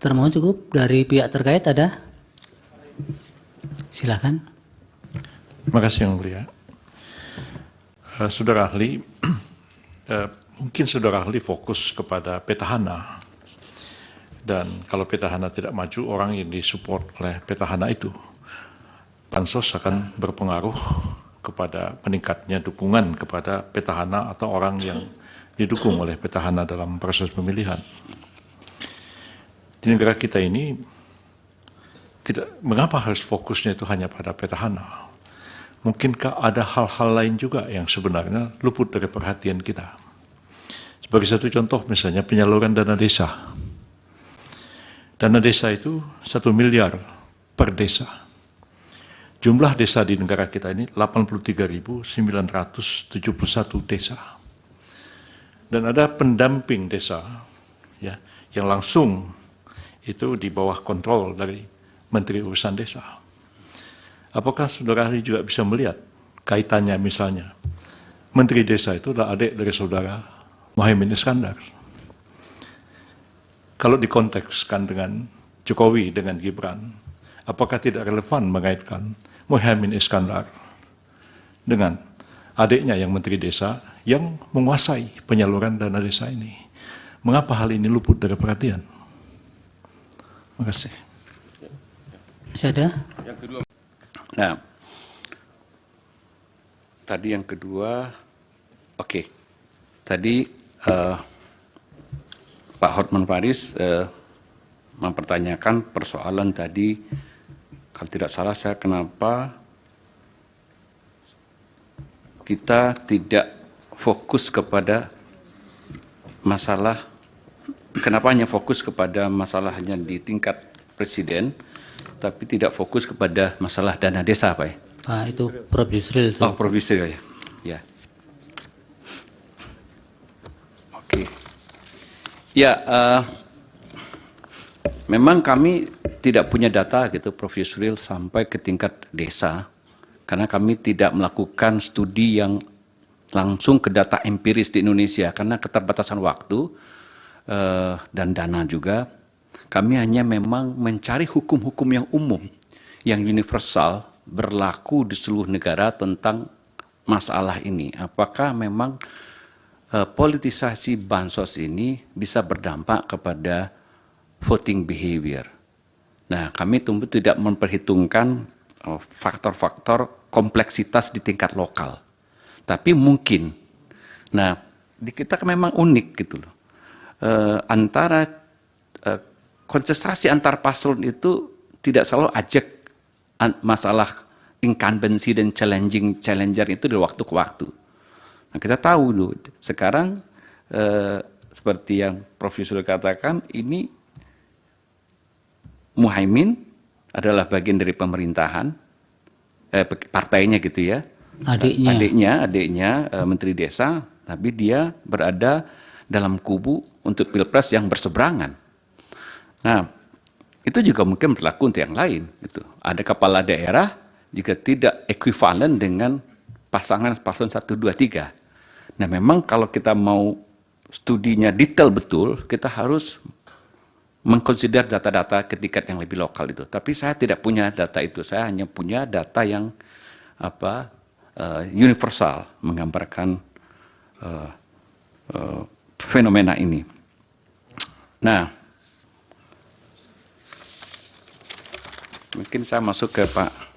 Termohon cukup. Dari pihak terkait ada? Silakan. Terima kasih Yang Mulia. Saudara ahli, mungkin saudara ahli fokus kepada petahana. Dan kalau petahana tidak maju, orang yang disupport oleh petahana itu, pansos akan berpengaruh kepada meningkatnya dukungan kepada petahana atau orang yang didukung oleh petahana dalam proses pemilihan. Di negara kita ini, mengapa harus fokusnya itu hanya pada petahana? Mungkinkah ada hal-hal lain juga yang sebenarnya luput dari perhatian kita? Sebagai satu contoh misalnya penyaluran dana desa. Dana desa itu 1 miliar per desa. Jumlah desa di negara kita ini 83.971 desa. Dan ada pendamping desa ya, yang langsung itu di bawah kontrol dari Menteri Urusan Desa. Apakah saudara ahli juga bisa melihat kaitannya misalnya Menteri Desa itu adalah adik dari saudara Muhaimin Iskandar. Kalau dikontekskan dengan Jokowi dengan Gibran, apakah tidak relevan mengaitkan Muhaimin Iskandar dengan adiknya yang Menteri Desa yang menguasai penyaluran dana desa ini? Mengapa hal ini luput dari perhatian? Terima kasih. Masih ada? Yang kedua. Nah, tadi yang kedua, oke. Tadi Pak Hotman Paris mempertanyakan persoalan tadi, kalau tidak salah saya kenapa kita tidak fokus kepada masalah, kenapa hanya fokus kepada masalah hanya di tingkat presiden, tapi tidak fokus kepada masalah dana desa, Pak? Pak, itu Prof. Yusril. Oh, Prof. Yusril ya. Ya. Oke. Ya, memang kami tidak punya data gitu, Prof. Yusril, sampai ke tingkat desa, karena kami tidak melakukan studi yang langsung ke data empiris di Indonesia, karena keterbatasan waktu dan dana juga. Kami hanya memang mencari hukum-hukum yang umum, yang universal, berlaku di seluruh negara tentang masalah ini. Apakah memang politisasi bansos ini bisa berdampak kepada voting behavior? Nah, kami tentu tidak memperhitungkan faktor-faktor kompleksitas di tingkat lokal. Tapi mungkin, nah di kita memang unik gitu loh. Antara kontestasi antar paslon itu tidak selalu ajak masalah incumbency dan challenger itu dari waktu ke waktu. Nah, kita tahu loh, sekarang seperti yang Prof. Yusril katakan, ini Muhaimin adalah bagian dari pemerintahan, partainya gitu ya. Adiknya Menteri Desa, tapi dia berada dalam kubu untuk pilpres yang berseberangan. Nah, itu juga mungkin berlaku untuk yang lain. Gitu. Ada kepala daerah juga tidak ekuivalen dengan pasangan paslon 1, 2, 3. Nah, memang kalau kita mau studinya detail betul, kita harus mengkonsider data-data ke tingkat yang lebih lokal itu. Tapi saya tidak punya data itu. Saya hanya punya data yang universal, menggambarkan fenomena ini. Nah, mungkin saya masuk ke Pak